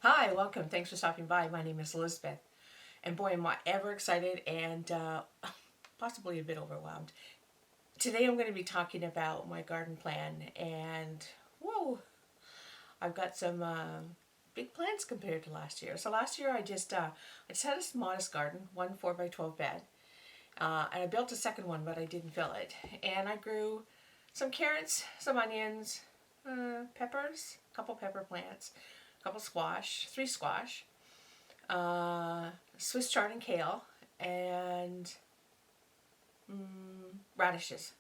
Hi, welcome. Thanks for stopping by. My name is Elizabeth. And boy, am I ever excited and possibly a bit overwhelmed. Today I'm going to be talking about my garden plan, and whoa, I've got some big plans compared to last year. So last year I just had a modest garden, one 4x12 bed, and I built a second one, but I didn't fill it. And I grew some carrots, some onions, peppers, a couple pepper plants, a couple squash, three squash, Swiss chard and kale, and radishes.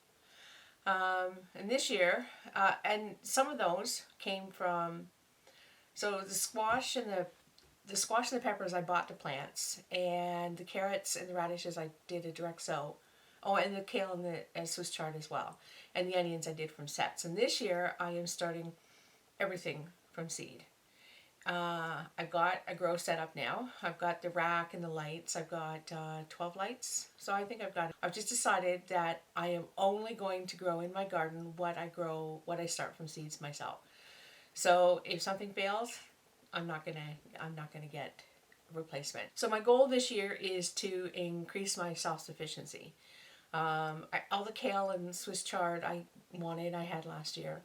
And this year, and some of those came from, so the squash and the peppers I bought the plants, and the carrots and the radishes I did a direct sow. Oh, and the kale and the Swiss chard as well, and the onions I did from sets. And this year I am starting everything from seed. I've got a grow set up now. I've got the rack and the lights. I've got 12 lights. So I think I've just decided that I am only going to grow in my garden what I start from seeds myself. So if something fails, I'm not gonna get a replacement. So my goal this year is to increase my self-sufficiency. All the kale and Swiss chard I had last year,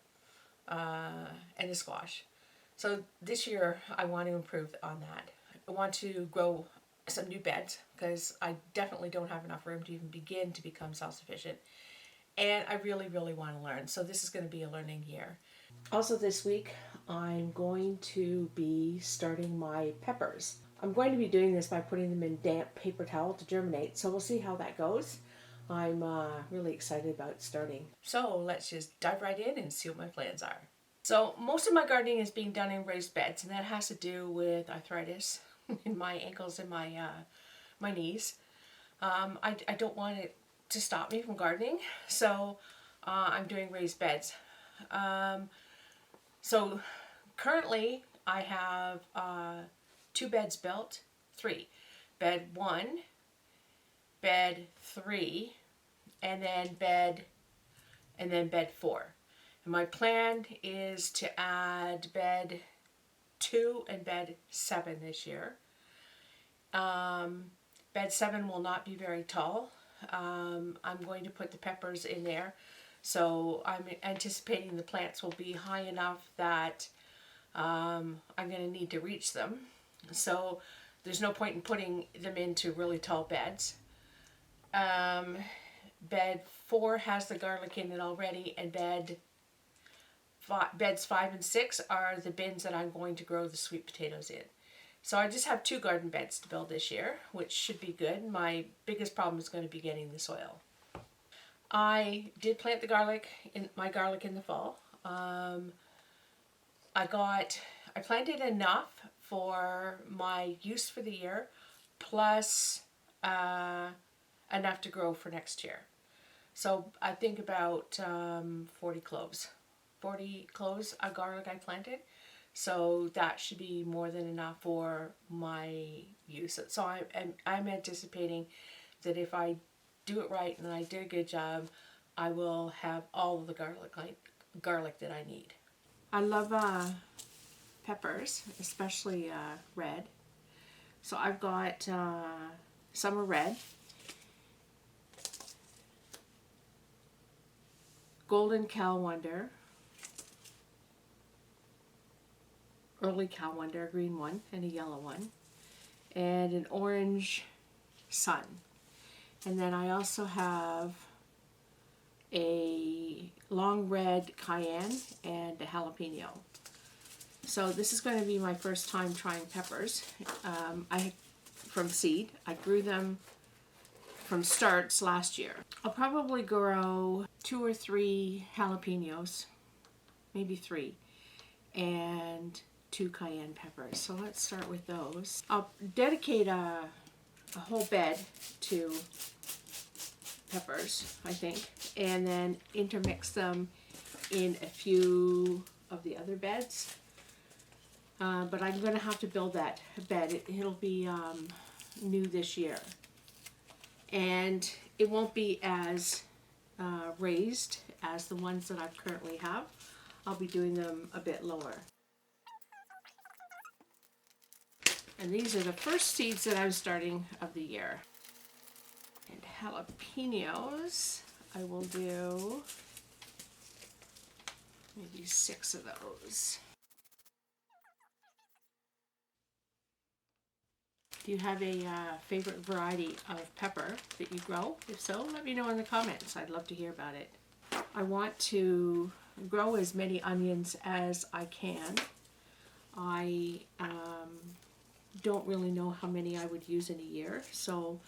and the squash. So this year I want to improve on that. I want to grow some new beds because I definitely don't have enough room to even begin to become self-sufficient. And I really, really want to learn. So this is going to be a learning year. Also this week I'm going to be starting my peppers. I'm going to be doing this by putting them in damp paper towel to germinate. So we'll see how that goes. I'm really excited about starting. So let's just dive right in and see what my plans are. So most of my gardening is being done in raised beds, and that has to do with arthritis in my ankles and my knees. I don't want it to stop me from gardening, so I'm doing raised beds. So currently I have two beds built, three. Bed 1, bed 3, and then bed 4. And my plan is to add bed 2 and bed 7 this year. Bed 7 will not be very tall. I'm going to put the peppers in there. So I'm anticipating the plants will be high enough that I'm going to need to reach them. So there's no point in putting them into really tall beds. Bed 4 has the garlic in it already, and beds 5 and 6 are the bins that I'm going to grow the sweet potatoes in. So I just have 2 garden beds to build this year, which should be good. My biggest problem is going to be getting the soil. I did plant my garlic in the fall. I planted enough for my use for the year, plus enough to grow for next year. So I think about 40 cloves. 40 cloves of garlic I planted. So that should be more than enough for my use. So I'm anticipating that if I do it right and I did a good job, I will have all of the garlic that I need. I love peppers, especially red. So I've got some are red, golden cow wonder, early cow wonder, a green one, and a yellow one, and an orange sun. And then I also have a long red cayenne and a jalapeno. So this is going to be my first time trying peppers. From seed. I grew them from starts last year. I'll probably grow 2 or 3 jalapenos, maybe 3, and 2 cayenne peppers. So let's start with those. I'll dedicate a whole bed to peppers, I think, and then intermix them in a few of the other beds. But I'm going to have to build that bed. It'll be new this year. And it won't be as raised as the ones that I currently have. I'll be doing them a bit lower. And these are the first seeds that I'm starting of the year. And jalapenos, I will do maybe 6 of those. Do you have a favorite variety of pepper that you grow? If so, let me know in the comments. I'd love to hear about it. I want to grow as many onions as I can. I don't really know how many I would use in a year, so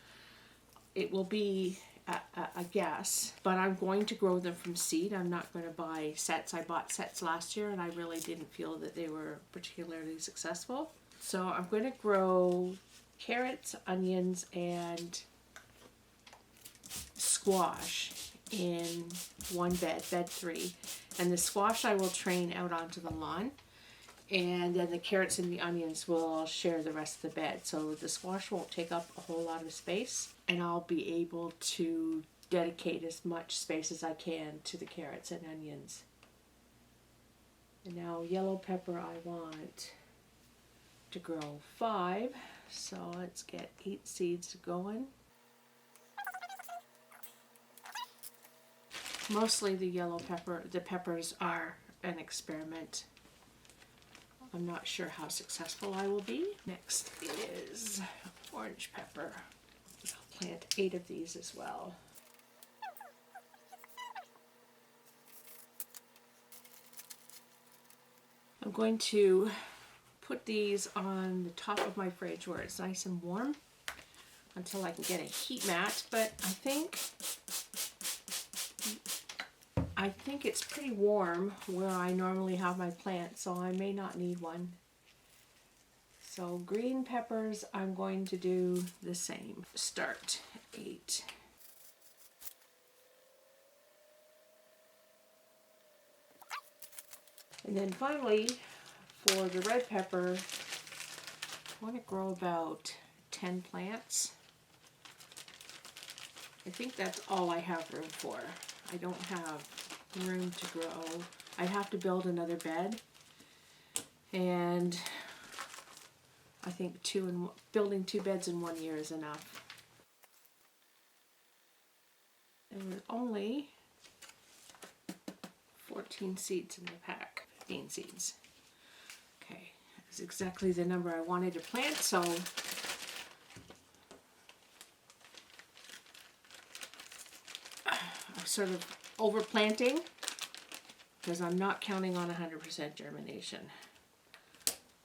it will be a guess, but I'm going to grow them from seed. I'm not going to buy sets. I bought sets last year and I really didn't feel that they were particularly successful. So I'm going to grow carrots, onions, and squash in one bed, bed 3. And the squash I will train out onto the lawn. And then the carrots and the onions will share the rest of the bed. So the squash won't take up a whole lot of space. And I'll be able to dedicate as much space as I can to the carrots and onions. And now yellow pepper I want to grow 5. So let's get 8 seeds going. Mostly the yellow pepper, the peppers are an experiment. I'm not sure how successful I will be. Next is orange pepper. I'll plant 8 of these as well. I'm going to put these on the top of my fridge where it's nice and warm until I can get a heat mat, but I think it's pretty warm where I normally have my plants, so I may not need one. So green peppers, I'm going to do the same. Start 8. And then finally, for the red pepper, I want to grow about 10 plants. I think that's all I have room for. I don't have room to grow. I have to build another bed, and I think building 2 beds in 1 year is enough. And there's only 14 seeds in the pack. 15 seeds. Okay, that's exactly the number I wanted to plant, so I'm sort of overplanting because I'm not counting on 100% germination.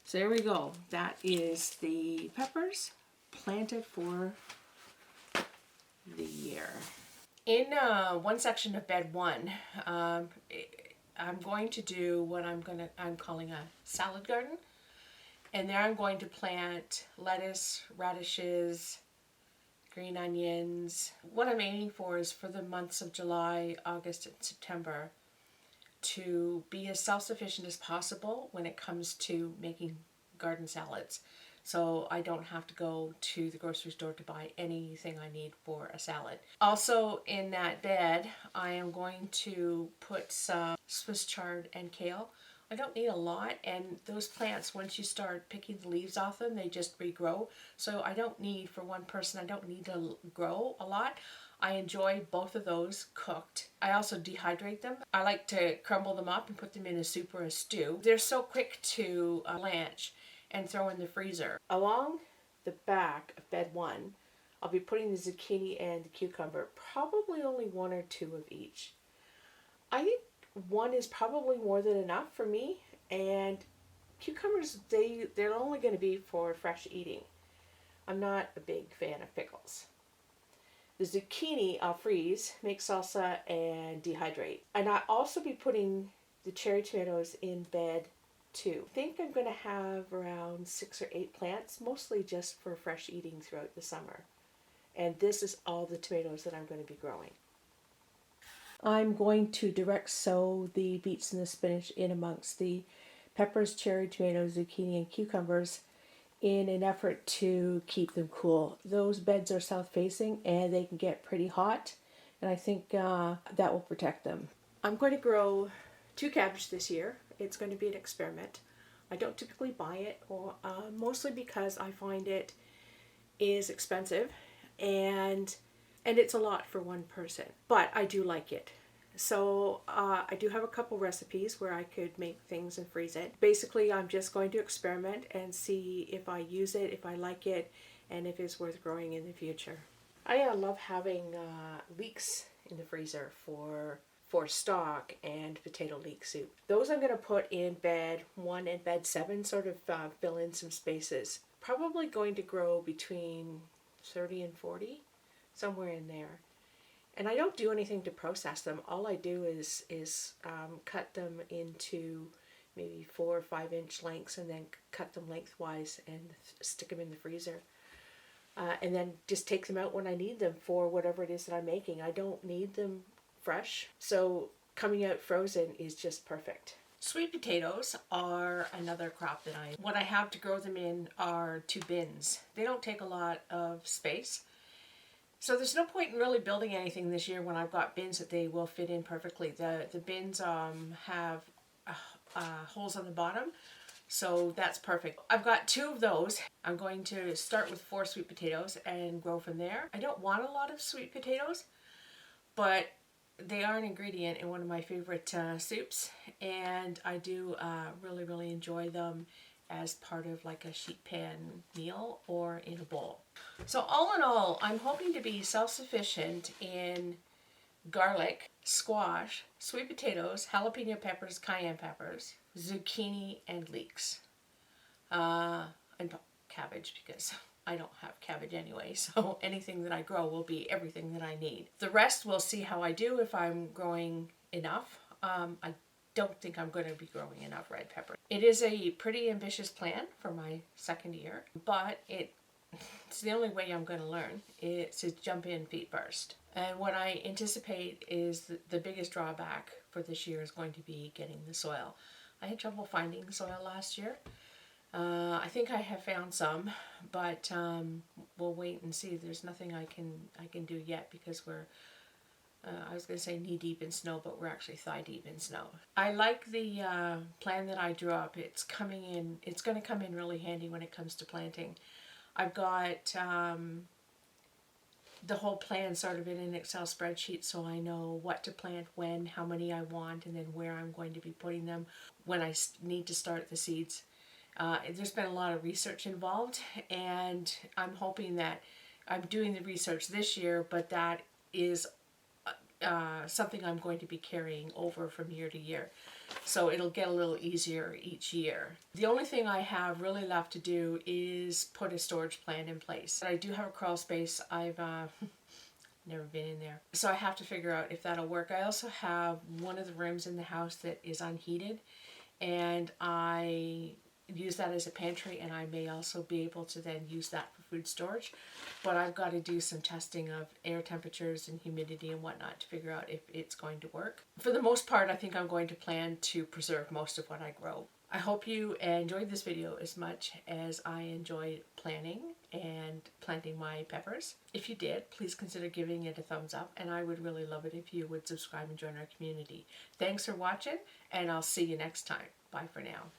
So there we go. That is the peppers planted for the year. In one section of bed 1, I'm going to do what I'm calling a salad garden. And there I'm going to plant lettuce, radishes, green onions. What I'm aiming for is for the months of July, August, and September to be as self-sufficient as possible when it comes to making garden salads. So I don't have to go to the grocery store to buy anything I need for a salad. Also in that bed, I am going to put some Swiss chard and kale. I don't need a lot, and those plants, once you start picking the leaves off them, they just regrow. So I don't need, for one person, I don't need to grow a lot. I enjoy both of those cooked. I also dehydrate them. I like to crumble them up and put them in a soup or a stew. They're so quick to blanch and throw in the freezer. Along the back of bed 1, I'll be putting the zucchini and the cucumber, probably only 1 or 2 of each. I think 1 is probably more than enough for me, and cucumbers, they're only going to be for fresh eating. I'm not a big fan of pickles. The zucchini I'll freeze, make salsa, and dehydrate. And I'll also be putting the cherry tomatoes in bed 2. I think I'm going to have around 6 or 8 plants, mostly just for fresh eating throughout the summer. And this is all the tomatoes that I'm going to be growing. I'm going to direct sow the beets and the spinach in amongst the peppers, cherry tomatoes, zucchini, and cucumbers in an effort to keep them cool. Those beds are south facing and they can get pretty hot, and I think that will protect them. I'm going to grow 2 cabbage this year. It's going to be an experiment. I don't typically buy it, or mostly because I find it is expensive, and it's a lot for one person. But I do like it. So I do have a couple recipes where I could make things and freeze it. Basically, I'm just going to experiment and see if I use it, if I like it, and if it's worth growing in the future. I love having leeks in the freezer for stock and potato leek soup. Those I'm going to put in bed 1 and bed 7, sort of fill in some spaces. Probably going to grow between 30 and 40, somewhere in there. And I don't do anything to process them. All I do is cut them into maybe 4 or 5 inch lengths, and then cut them lengthwise and stick them in the freezer. And then just take them out when I need them for whatever it is that I'm making. I don't need them fresh, so coming out frozen is just perfect. Sweet potatoes are another crop that what I have to grow them in are 2 bins. They don't take a lot of space. So there's no point in really building anything this year when I've got bins that they will fit in perfectly. The bins have holes on the bottom, so that's perfect. I've got 2 of those. I'm going to start with 4 sweet potatoes and grow from there. I don't want a lot of sweet potatoes, but they are an ingredient in one of my favorite soups, and I do really, really enjoy them as part of like a sheet pan meal or in a bowl. So all in all, I'm hoping to be self-sufficient in garlic, squash, sweet potatoes, jalapeno peppers, cayenne peppers, zucchini, and leeks. And cabbage, because I don't have cabbage anyway, so anything that I grow will be everything that I need. The rest, we'll see how I do if I'm growing enough. I don't think I'm going to be growing enough red pepper. It is a pretty ambitious plan for my second year, but it's the only way I'm going to learn. It's to jump in feet first. And what I anticipate is the biggest drawback for this year is going to be getting the soil. I had trouble finding the soil last year. I think I have found some, but we'll wait and see. There's nothing I can do yet because we're I was going to say knee deep in snow, but we're actually thigh deep in snow. I like the plan that I drew up. It's going to come in really handy when it comes to planting. I've got the whole plan sort of in an Excel spreadsheet, so I know what to plant when, how many I want, and then where I'm going to be putting them when I need to start the seeds. There's been a lot of research involved, and I'm hoping that I'm doing the research this year, but that is something I'm going to be carrying over from year to year. So it'll get a little easier each year. The only thing I have really left to do is put a storage plan in place. I do have a crawl space. I've never been in there, so I have to figure out if that'll work. I also have one of the rooms in the house that is unheated, and I use that as a pantry, and I may also be able to then use that for food storage. But I've got to do some testing of air temperatures and humidity and whatnot to figure out if it's going to work. For the most part, I think I'm going to plan to preserve most of what I grow. I hope you enjoyed this video as much as I enjoyed planning and planting my peppers. If you did, please consider giving it a thumbs up, and I would really love it if you would subscribe and join our community. Thanks for watching, and I'll see you next time. Bye for now.